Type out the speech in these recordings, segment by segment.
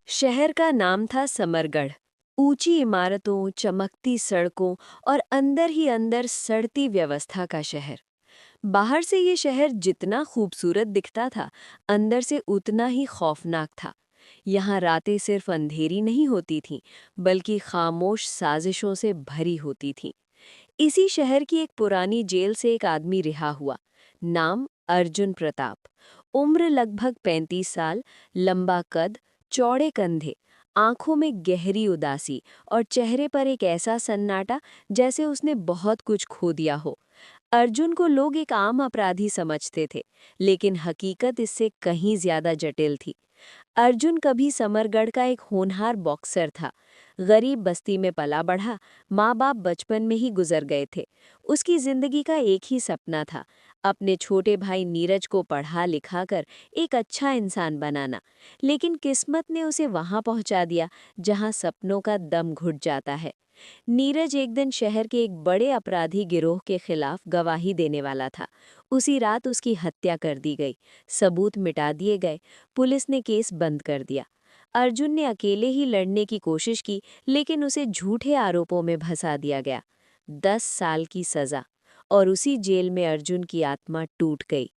शहर का नाम था समरगढ़। ऊंची इमारतों, चमकती सड़कों और अंदर ही अंदर सड़ती व्यवस्था का शहर। बाहर से ये शहर जितना खूबसूरत दिखता था, अंदर से उतना ही खौफनाक था। यहाँ रातें सिर्फ अंधेरी नहीं होती थीं, बल्कि खामोश साजिशों से भरी होती थीं। इसी शहर की एक पुरानी जेल से एक आदमी रिहा हुआ। नाम अर्जुन प्रताप। उम्र लगभग 35 साल। लंबा कद, चौड़े कंधे, आंखों में गहरी उदासी और चेहरे पर एक ऐसा सन्नाटा जैसे उसने बहुत कुछ खो दिया हो। अर्जुन को लोग एक आम अपराधी समझते थे, लेकिन हकीकत इससे कहीं ज्यादा जटिल थी। अर्जुन कभी समरगढ़ का एक होनहार बॉक्सर था। गरीब बस्ती में पला बढ़ा, माँ बाप बचपन में ही गुजर गए थे। उसकी जिंदगी का एक ही सपना था, अपने छोटे भाई नीरज को पढ़ा लिखा कर एक अच्छा इंसान बनाना। लेकिन किस्मत ने उसे वहां पहुंचा दिया जहां सपनों का दम घुट जाता है। नीरज एक दिन शहर के एक बड़े अपराधी गिरोह के खिलाफ गवाही देने वाला था। उसी रात उसकी हत्या कर दी गई, सबूत मिटा दिए गए, पुलिस ने केस बंद कर दिया। अर्जुन ने अकेले ही लड़ने की कोशिश की, लेकिन उसे झूठे आरोपों में फंसा दिया गया। 10 साल की सजा। और उसी जेल में अर्जुन की आत्मा टूट गई।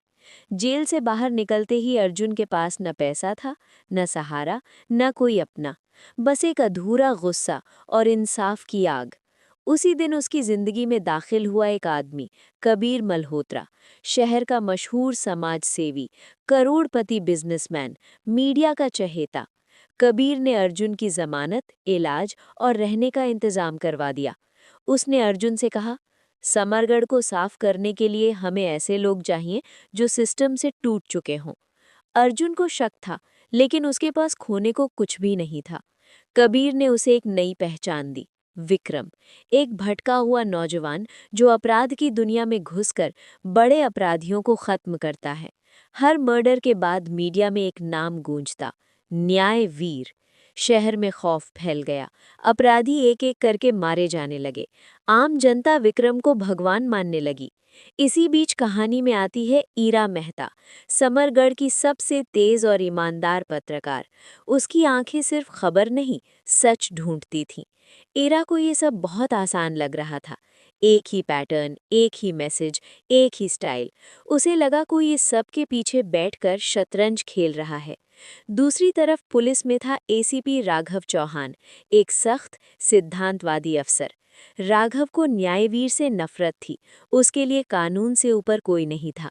जेल से बाहर निकलते ही अर्जुन के पास न पैसा था, न सहारा, न कोई अपना। बस एक अधूरा गुस्सा और इंसाफ की आग। उसी दिन उसकी जिंदगी में दाखिल हुआ एक आदमी, कबीर मल्होत्रा। शहर का मशहूर समाज सेवी, करोड़पति बिजनेसमैन, मीडिया का चहेता। कबीर ने अर्जुन की जमानत, इलाज और रहने का इंतजाम करवा दिया। उसने अर्जुन से कहा, समरगढ़ को साफ करने के लिए हमें ऐसे लोग चाहिए जो सिस्टम से टूट चुके हों। अर्जुन को शक था, लेकिन उसके पास खोने को कुछ भी नहीं था। कबीर ने उसे एक नई पहचान दी। विक्रम, एक भटका हुआ नौजवान जो अपराध की दुनिया में घुसकर बड़े अपराधियों को खत्म करता है। हर मर्डर के बाद मीडिया में एक नाम गूंजता, न्यायवीर। शहर में खौफ फैल गया। अपराधी एक एक करके मारे जाने लगे। आम जनता विक्रम को भगवान मानने लगी। इसी बीच कहानी में आती है ईरा मेहता, समरगढ़ की सबसे तेज और ईमानदार पत्रकार। उसकी आंखें सिर्फ खबर नहीं, सच ढूंढती थीं। ईरा को ये सब बहुत आसान लग रहा था। एक ही पैटर्न, एक ही मैसेज, एक ही स्टाइल। उसे लगा कोई इस सब के पीछे बैठकर शतरंज खेल रहा है। दूसरी तरफ पुलिस में था एसीपी राघव चौहान, एक सख्त, सिद्धांतवादी अफसर। राघव को न्यायवीर से नफरत थी। उसके लिए कानून से ऊपर कोई नहीं था।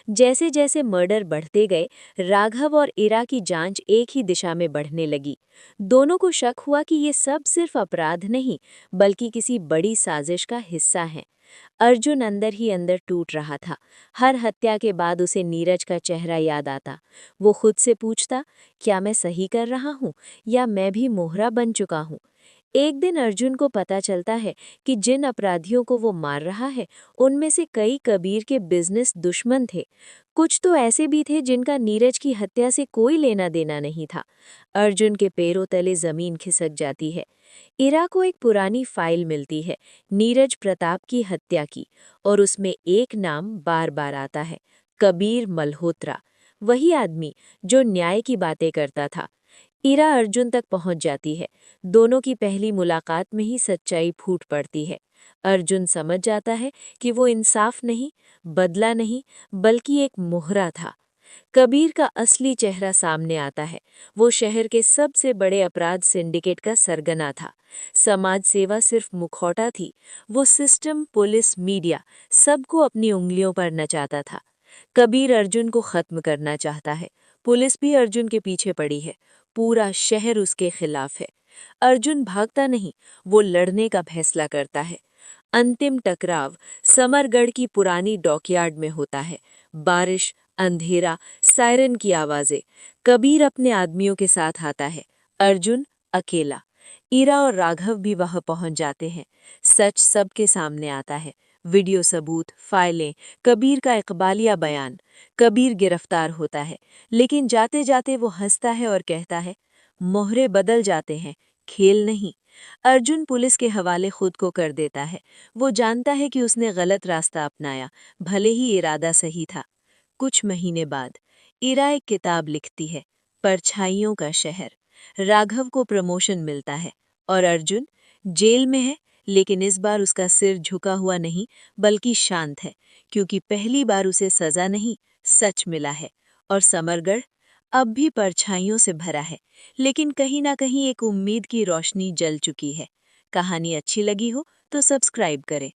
जैसे जैसे मर्डर बढ़ते गए, राघव और इरा की जांच एक ही दिशा में बढ़ने लगी। दोनों को शक हुआ कि ये सब सिर्फ अपराध नहीं, बल्कि किसी बड़ी साजिश का हिस्सा है। अर्जुन अंदर ही अंदर टूट रहा था। हर हत्या के बाद उसे नीरज का चेहरा याद आता। वो खुद से पूछता, क्या मैं सही कर रहा हूँ या मैं भी मोहरा बन चुका हूँ। एक दिन अर्जुन को पता चलता है कि जिन अपराधियों को वो मार रहा है, उनमें से कई कबीर के बिजनेस दुश्मन थे। कुछ तो ऐसे भी थे जिनका नीरज की हत्या से कोई लेना देना नहीं था। अर्जुन के पैरों तले जमीन खिसक जाती है। इरा को एक पुरानी फाइल मिलती है, नीरज प्रताप की हत्या की, और उसमें एक नाम बार बार आता है, कबीर मल्होत्रा। वही आदमी जो न्याय की बातें करता था। इरा अर्जुन तक पहुंच जाती है। दोनों की पहली मुलाकात में ही सच्चाई फूट पड़ती है। अर्जुन समझ जाता है कि वो इंसाफ नहीं, बदला नहीं, बल्कि एक मोहरा था। कबीर का असली चेहरा सामने आता है। वो शहर के सबसे बड़े अपराध सिंडिकेट का सरगना था। समाज सेवा सिर्फ मुखौटा थी। वो सिस्टम, पुलिस, मीडिया, सबको अपनी उंगलियों पर नचाता था। कबीर अर्जुन को खत्म करना चाहता है। पुलिस भी अर्जुन के पीछे पड़ी है। पूरा शहर उसके खिलाफ है। अर्जुन भागता नहीं, वो लड़ने का फैसला करता है। अंतिम टकराव समरगढ़ की पुरानी डॉकयार्ड में होता है। बारिश, अंधेरा, सायरन की आवाजें। कबीर अपने आदमियों के साथ आता है, अर्जुन अकेला। ईरा और राघव भी वहां पहुंच जाते हैं। सच सबके सामने आता है। वीडियो सबूत, फाइलें, कबीर का इकबालिया बयान। कबीर गिरफ्तार होता है, लेकिन जाते जाते वो हंसता है और कहता है, मोहरे बदल जाते हैं, खेल नहीं। अर्जुन पुलिस के हवाले खुद को कर देता है। वो जानता है कि उसने गलत रास्ता अपनाया, भले ही इरादा सही था। कुछ महीने बाद इरा एक किताब लिखती है, परछाइयों का शहर। राघव को प्रमोशन मिलता है और अर्जुन जेल में है, लेकिन इस बार उसका सिर झुका हुआ नहीं बल्कि शांत है, क्योंकि पहली बार उसे सजा नहीं, सच मिला है। और समरगढ़ अब भी परछाइयों से भरा है, लेकिन कहीं ना कहीं एक उम्मीद की रोशनी जल चुकी है। कहानी अच्छी लगी हो तो सब्सक्राइब करें।